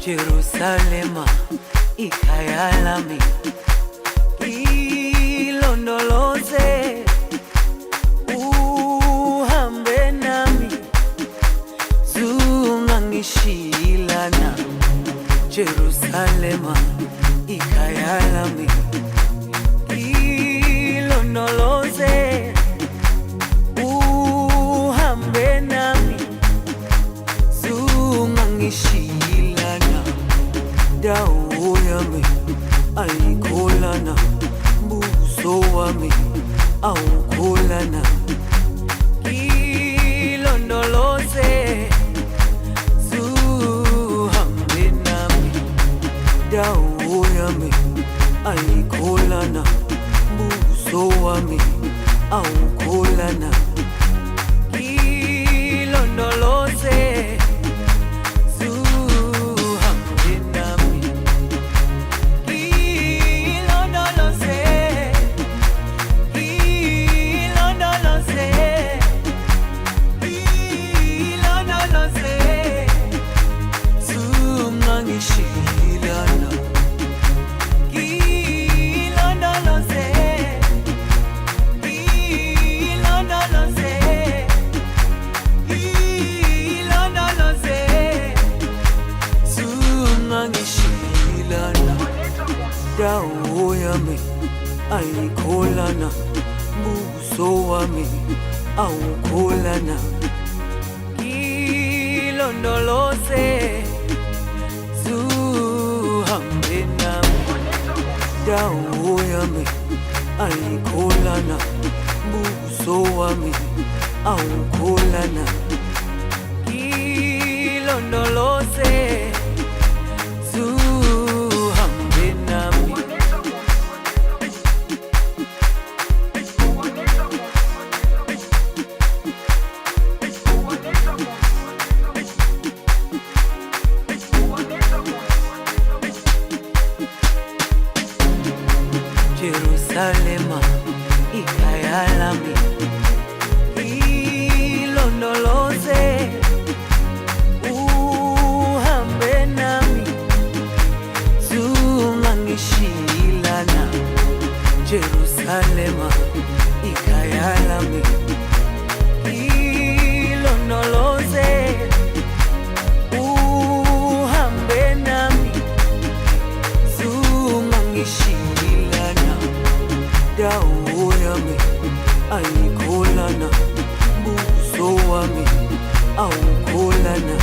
Jerusalema ikhaya lami, ilondoloze uhambe nami, zungangishilana. Jerusalema ikhaya lami, ilondoloze uhambe nami, zungangishilana. Dawo yami ayikholana, buso wami awukholana. Ilondoloze zuhambe nami, dawo yami ayikholana, buso wami awukholana. Ilondoloze dawo yami ayikholana, buso wami awukholana. Ilondoloze zuhambe nami, dawo yami ayikholana, buso wami awukholana. Ilondoloze Jerusalema ikhaya lami, ilondoloze uhambe nami, zungangishilana. Jerusalema ikhaya lami, ilondoloze uhambe nami, zungangishilana. Dawo yami ayikholana, buso wami awukholana.